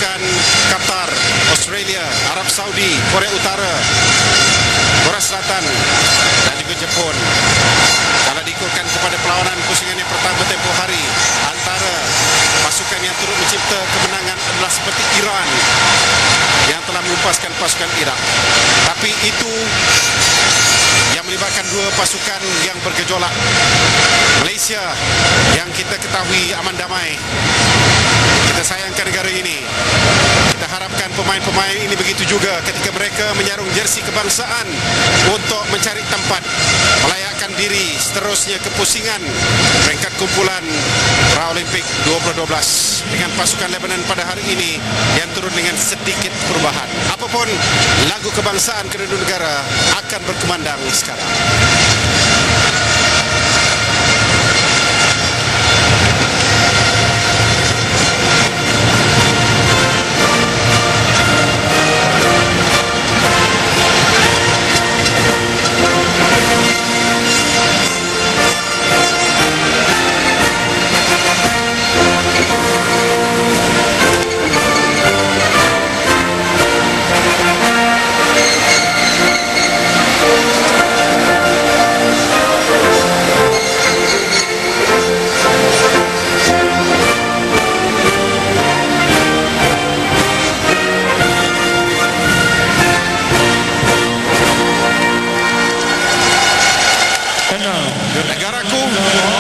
pasukan Qatar, Australia, Arab Saudi, Korea Utara, Korea Selatan dan juga Jepun. Kalau diikutkan kepada perlawanan pusingan yang pertama tempoh hari, antara pasukan yang turut mencipta kemenangan adalah seperti Iran yang telah melumpaskan pasukan Iraq. Tapi itu yang melibatkan dua pasukan yang bergejolak. Malaysia yang kita ketahui aman damai. Kita sayangkan negara ini. Kita harapkan pemain-pemain ini begitu juga ketika mereka menyarung jersey kebangsaan untuk mencari tempat melayakkan diri seterusnya ke pusingan peringkat kumpulan Paralimpik 2012 dengan pasukan Lebanon pada hari ini yang turun dengan sedikit perubahan. Apapun lagu kebangsaan kedua negara akan berkumandang sekarang. Negaraku, terima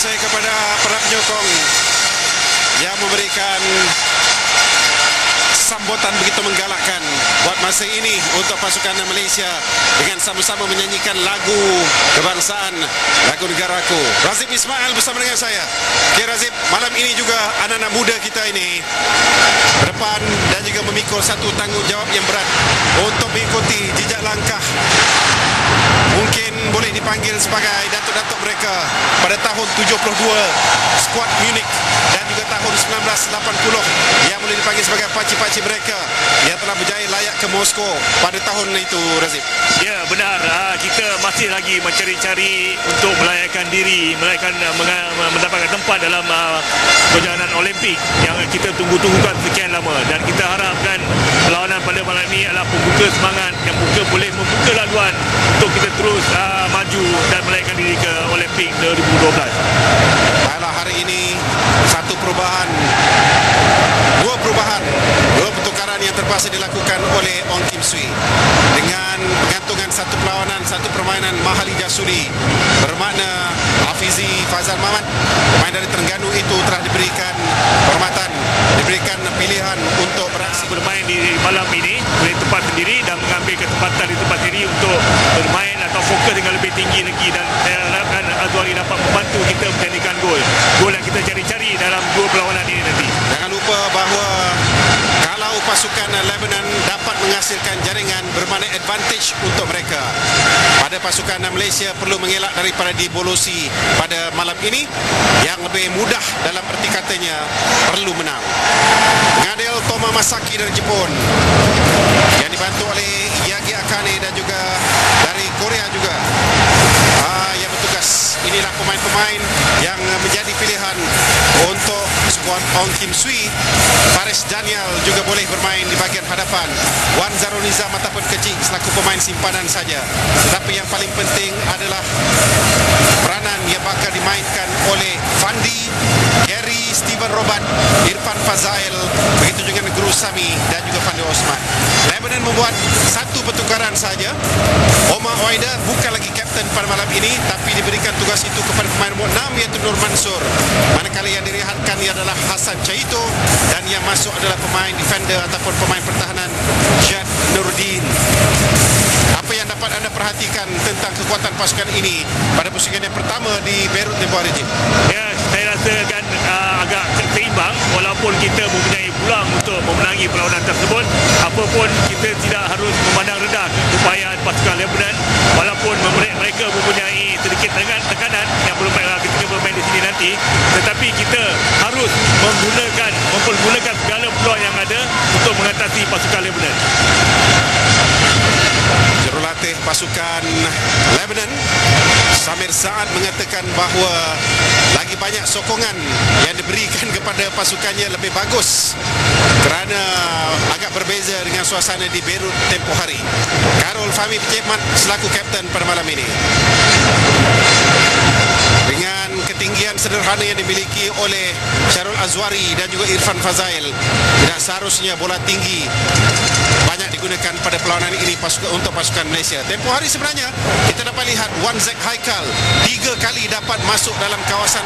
kasih kepada para penyokong yang memberikan sambutan begitu menggalakkan buat masa ini untuk pasukan Malaysia dengan sama-sama menyanyikan lagu kebangsaan, lagu negaraku. Razif Ismail bersama dengan saya. Okey Razif, malam ini juga anak-anak muda kita ini berdepan dan juga memikul satu tanggungjawab yang berat untuk mengikuti jejak langkah, mungkin boleh dipanggil sebagai datuk-datuk mereka pada tahun 72 skuad Munich dan juga tahun 1980 yang boleh dipanggil sebagai paci-paci mereka yang telah berjaya layak ke Moskow pada tahun itu, Razif. Ya, benar. Kita masih lagi mencari-cari untuk melayakkan diri, mendapatkan tempat dalam perjalanan Olimpik yang kita tunggu-tunggukan sekian lama, dan kita harapkan perlawanan pada malam ini adalah pembuka semangat yang boleh membuka laluan untuk kita terus maju dan melayakkan diri ke Olimpik 2012. Baiklah, hari ini satu perubahan, dua pertukaran yang terpaksa dilakukan oleh Ong Kim Swee dengan pengantungan satu perlawanan, satu permainan Mahali Jasuri, bermakna Hafizi Fazal Mamat, pemain dari Terengganu itu telah diberikan hormatan, diberikan pilihan untuk beraksi bermain di malam ini oleh tempat sendiri dan mengambil kesempatan di tempat sendiri untuk bermain atau fokus dengan lebih tinggi lagi, dan saya harapkan Azwari dapat membantu kita menjadikan gol yang kita cari-cari dalam dua perlawanan ini nanti. Jangan lupa bahawa kalau pasukan Lebanon dapat menghasilkan jaringan, bermakna advantage untuk mereka. Pada pasukan Malaysia perlu mengelak daripada dibolosi pada malam ini, yang lebih mudah dalam erti katanya perlu menang. Mengadil Toma Masaki dari Jepun yang dibantu oleh Yagi Akane dan juga dari Korea juga yang bertugas. Inilah pemain-pemain yang menjadi pilihan untuk skuad Ong Kim Swee. Faris Daniel juga boleh bermain di bahagian hadapan. Wan Zarul Nizam ataupun Kecik selaku pemain simpanan saja. Tetapi yang paling penting adalah peranan yang bakal dimainkan oleh Fandi, Gary, Steven Robert, Irfan Fazail, begitu juga Guru Sami dan juga Fandi Osman. Lebanon membuat satu pertukaran saja. Omar Waida bukan lagi kapten pada malam ini, tapi diberikan tugas itu kepada pemain nombor 6 iaitu Nur Mansur. Manakala yang direhatkan adalah Hasan Caito dan yang masuk adalah pemain defender ataupun pemain pertahanan Jad Nuruddin. Apa yang dapat anda perhatikan tentang kekuatan pasukan ini pada pusingan yang pertama di Beirut tempoh hari ini? Ya, saya rasa kan agak seimbang walaupun kita mempunyai peluang untuk memenangi perlawanan tersebut. Apapun kita tidak harus memandang rendah upaya pasukan Lebanon walaupun mereka mempunyai sedikit tekanan yang belum ketika bermain di sini nanti, tetapi kita harus mempergunakan segala peluang yang ada untuk mengatasi pasukan Lebanon. Jurulatih pasukan Lebanon Samir Saad mengatakan bahawa lagi banyak sokongan yang diberikan kepada pasukannya lebih bagus kerana agak berbeza dengan suasana di Beirut tempoh hari. Karol Fahmi Pejemat selaku kapten pada malam ini. Dengan ketinggian sederhana yang dimiliki oleh Syarul Azwari dan juga Irfan Fazail, tidak seharusnya bola tinggi banyak digunakan pada perlawanan ini untuk pasukan Malaysia. Tempoh hari sebenarnya kita dapat lihat Wan Zek Haikal 3 kali dapat masuk dalam kawasan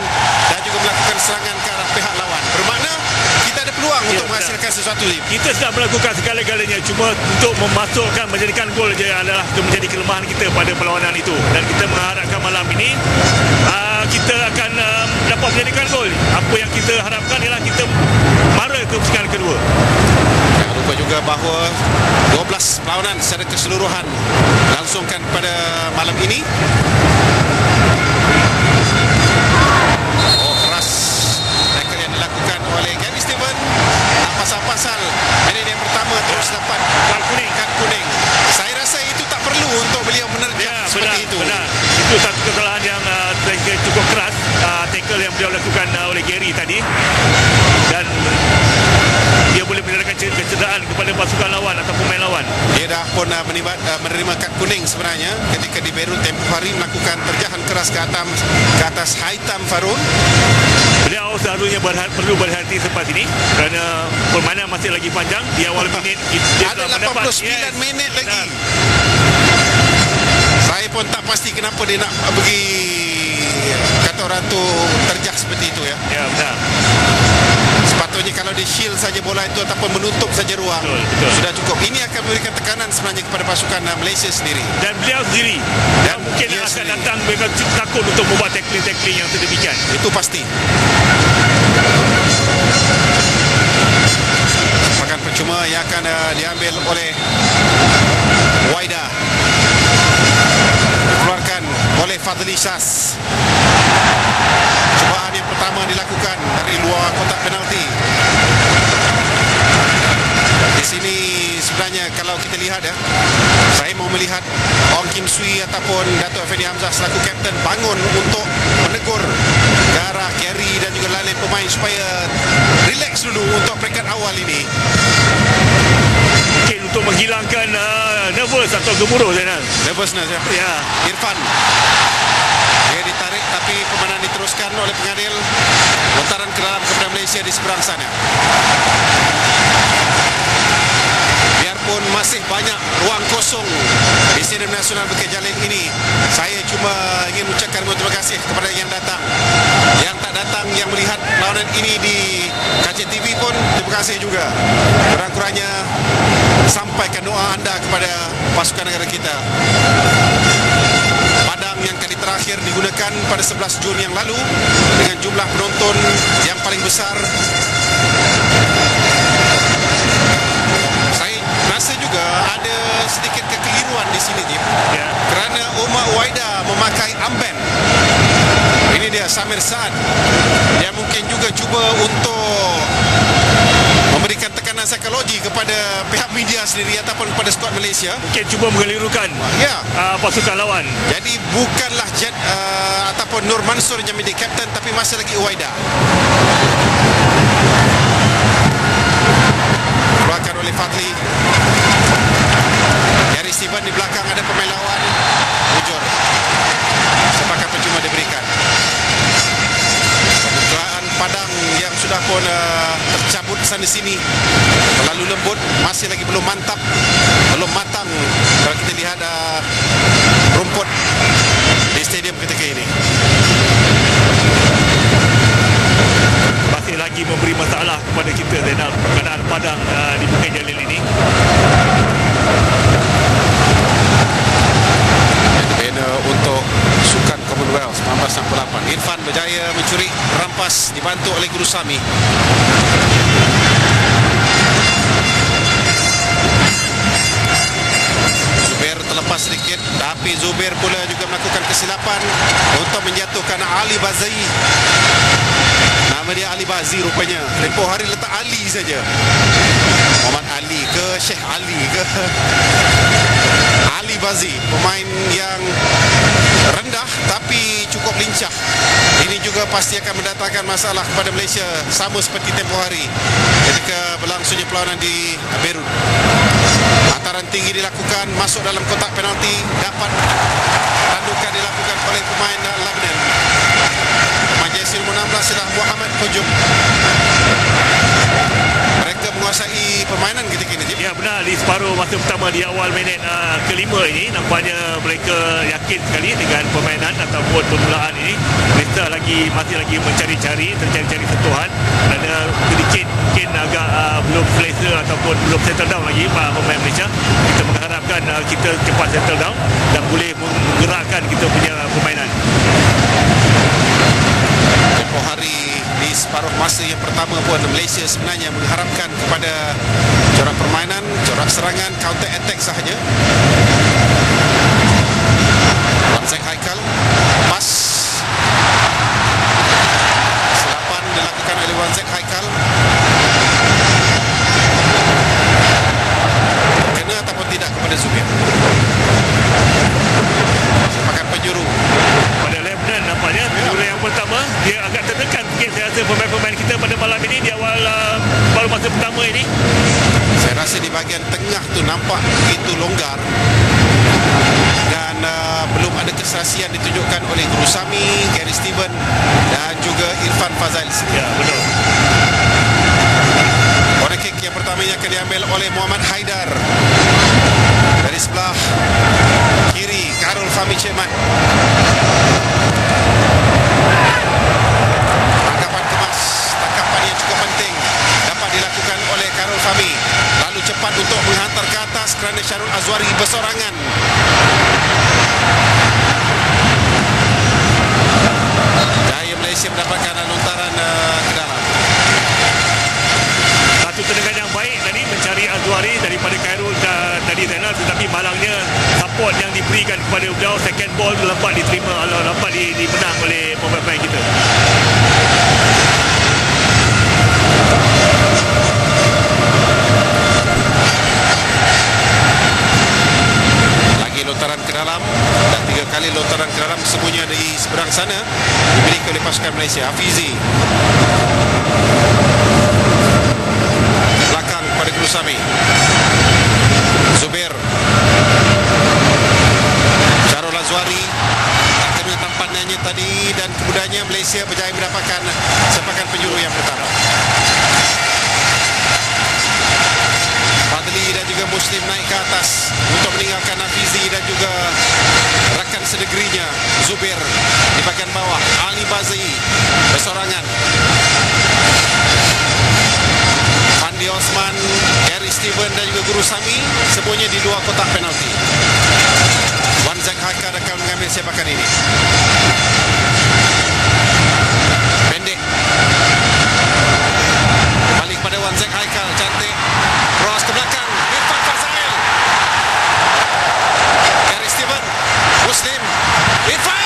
dan juga melakukan serangan ke arah pihak lawan. Bermakna kita ada peluang untuk menghasilkan sesuatu. Kita sudah melakukan segala-galanya, cuma untuk memasukkan menjadikan gol je adalah menjadi kelemahan kita pada perlawanan itu, dan kita mengharapkan malam ini kita akan dapat menjadikan gol. Apa yang kita harapkan ialah kita mara ke pusingan kedua. Jangan lupa juga bahawa 12 perlawanan secara keseluruhan langsungkan pada malam ini. Keras tackle yang dilakukan oleh Gary Steven. Tak pasal-pasal minit yang pertama terus dapat kad kuning. Saya rasa itu tak perlu untuk beliau menerjang seperti itu. Benar. Itu satu kesalahan yang cukup keras, tackle yang beliau lakukan oleh Gary tadi, dan dia boleh menyerahkan kecederaan kepada pasukan lawan atau pemain lawan. Dia dah pun menerima kad kuning sebenarnya ketika di Beirut tempoh hari melakukan terjahan keras ke atas Haitam Farun. Beliau seharusnya perlu berhati selepas ini kerana permainan masih lagi panjang. Di awal minit dia ada 89 minit lagi. Saya pun tak pasti kenapa dia nak pergi, kata orang tu, terjah seperti itu ya. Ya, benar. Sepatutnya kalau dia shield saja bola itu ataupun menutup saja ruang, betul. Sudah cukup. Ini akan memberikan tekanan sebenarnya kepada pasukan Malaysia sendiri. Dan beliau sendiri dan mungkin akan sendiri datang mereka takut untuk membuat tackling yang sedemikian. Itu pasti. Bahkan percuma yang akan diambil oleh Waida, dikeluarkan oleh Fadli Syaz. Cubaan yang pertama dilakukan dari luar kotak penalti. Di sini sebenarnya kalau kita lihat ya, saya mau melihat Ong Kim Swee ataupun Dato' Effendi Hamzah selaku kapten bangun untuk menegur ke arah Gary dan juga lain pemain supaya relax dulu untuk peringkat awal ini. Mungkin untuk menghilangkan nervous atau gemuruh Zainal. Nervousness ya. Ya. Irfan. Dia ditarik tapi permainan diteruskan oleh pengadil. Lontaran ke dalam kepada Malaysia di seberang sana. Biarpun masih banyak ruang kosong di Stadium Nasional Bukit Jalil ini, saya cuma ingin mengucapkan terima kasih kepada yang datang. Yang tak datang, yang melihat lawanan ini di KCTV pun terima kasih juga. Kurang-kurangnya sampaikan doa anda kepada pasukan negara kita. Padang yang kali terakhir digunakan pada 11 Jun yang lalu dengan jumlah penonton yang paling besar. Saya rasa juga ada sedikit kekeliruan di sini, Jim. Ya. Kerana Omar Waida memakai armband. Ini dia Samir Saad. Dia mungkin juga cuba untuk memberikan tekanan psikologi kepada pihak media sendiri ataupun kepada skuad Malaysia. Mungkin cuba mengelirukan pasukan lawan. Jadi bukanlah Jad ataupun Nur Mansur yang menjadi kapten, tapi masih lagi Waida. Keluarkan oleh Fadli. Gary Steven di belakang, ada pemain lawan. Bujur. Sepakat percuma diberikan. Kemudian padang yang sudah pun tercabut sana sini, terlalu lembut, masih lagi belum mantap, belum matang kalau kita lihat rumput di stadium ketika ini. Masih lagi memberi masalah kepada kita, Zainal, keadaan padang di Bukit Jalil ini. Banner untuk Sukan Commonwealth 1968. Irfan berjaya mencuri, rampas, dibantu oleh Guru Sami. Zubair terlepas sedikit, tapi Zubair pula juga melakukan kesilapan untuk menjatuhkan Ali Bazai. Nama dia Ali Bazi rupanya. Tempoh hari letak Ali saja. Muhammad Ali ke Syekh Ali ke Ali Bazi, pemain yang rendah tapi cukup lincah. Ini juga pasti akan mendatangkan masalah kepada Malaysia, sama seperti tempoh hari ketika berlangsungnya perlawanan di Beirut. Hantaran tinggi dilakukan, masuk dalam kotak penalti, dapat tandukan dilakukan oleh pemain Lebanon. Pemain jersey nombor 16 adalah Muhammad Hujum. Mereka menguasai permainan ketika ini. Ya, benar, di separuh masa pertama, di awal minit kelima ini, nampaknya mereka yakin sekali dengan permainan ataupun permulaan ini. Mereka masih lagi mencari-cari sentuhan, kerana sedikit mungkin agak belum selesa ataupun belum settle down lagi pemain Malaysia. Kita mengharapkan kita cepat settle down dan boleh menggerakkan kita punya permainan. Tempoh hari di separuh masa yang pertama pun Malaysia sebenarnya mengharapkan kepada corak permainan, corak serangan, counter attack sahaja. Wan Zek Haikal, pas selapan dilakukan oleh Wan Zek Haikal. Kena ataupun tidak kepada Zubair. Sepakat penjuru Pada Lebanon nampaknya penjuru yang pertama dia agak tertekan mungkin saya rasa pemain-pemain kita pada malam ini di awal baru masa pertama ini. Saya rasa di bahagian tengah tu nampak begitu longgar dan belum ada keserasian ditunjukkan oleh Guru Sami, Gary Steven dan juga Irfan Fazail. Ya, betul. Corner kick yang pertama ini akan diambil oleh Muhammad Haidar. Dari sebelah kiri, Karul Fahmi Cekman. Tangkapan kemas, tangkapan yang cukup penting dapat dilakukan oleh Karul Fahmi. Lalu cepat untuk menghantar ke atas kerana Syarul Azwari bersorangan. Jaya Malaysia mendapatkan lontaran ke dalam. Satu tendangan yang baik tadi mencari Azwari daripada Khairul tadi Zainal, tetapi malangnya support yang diberikan kepada beliau, second ball dapat diterima, dapat dimenang oleh pemain kita. Lagi lontaran ke dalam dan 3 kali lontaran ke dalam, semuanya di seberang sana dimiliki oleh pasukan Malaysia. Hafizi belakang pada Guru Sami. Zubair, Syarul Azwari tak kena tampanannya tadi dan kemudiannya Malaysia berjaya mendapatkan sepakan penjuru yang pertama. Fadli dan juga Muslim naik ke atas untuk meninggalkan Hafizi dan juga rakan sedegerinya Zubair di bahagian bawah. Ali Bazai bersorangan. Fandi Osman, Gary Steven dan juga Guru Sami semuanya di luar kotak penalti. Wan Zek Haikal akan mengambil sepakan ini. Pendek. Balik pada Wan Zek Haikal, cantik. Cross ke belakang. Irfan Fazail. Gary Steven, Muslim, Irfan.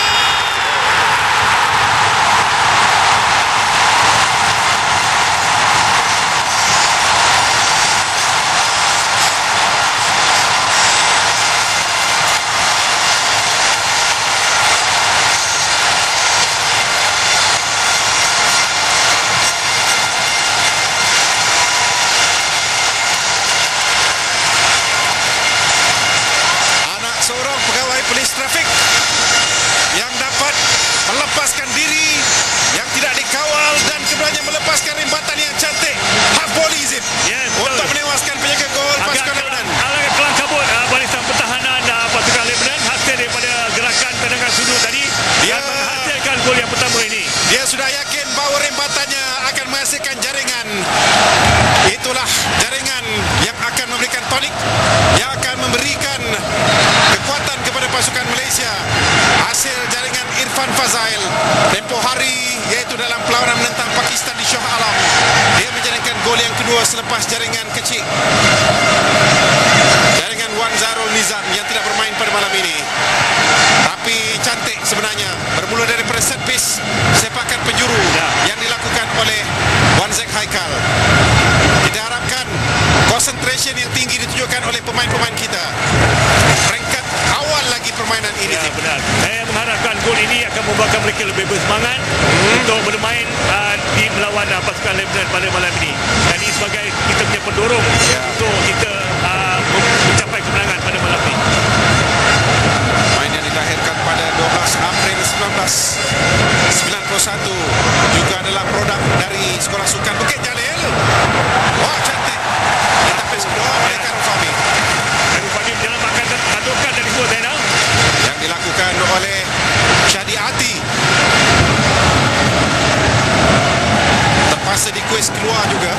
tektonik yang akan memberikan kekuatan kepada pasukan Malaysia. Hasil jaringan Irfan Fazail tempoh hari, iaitu dalam perlawanan menentang Pakistan di Shah Alam. Dia menjaringkan gol yang kedua selepas jaringan kecil, jaringan Wan Zarul Nizam yang tidak bermain pada malam ini. Tapi cantik sebenarnya, bermula daripada set piece sepakan penjuru yang dilakukan oleh Wan Zek Haikal. Kita harapkan concentration yang tinggi ditunjukkan oleh pemain-pemain kita. Peringkat awal lagi permainan ini. Ya, benar. Saya mengharapkan gol ini akan membuatkan mereka lebih bersemangat untuk bermain di melawan pasukan Lebanon pada malam ini. Dan ini sebagai kita punya pendorong untuk kita mencapai kemenangan pada malam ini. Main yang dilahirkan pada 12 April 1991 juga adalah produk dari Sekolah Sukan Bukit Jalil. Wah, cantik. Ditapis kedua oleh Karul Fahmi. Karul Fahmi menyelamatkan tandukan dari gol Zainal yang dilakukan oleh Syahdi Ati. Terpaksa dikuis keluar juga.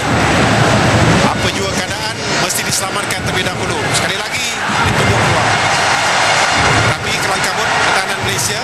Apa juga keadaan, mesti diselamatkan terlebih dahulu. Sekali lagi ditunggu keluar. Tapi kelangkabut pertahanan Malaysia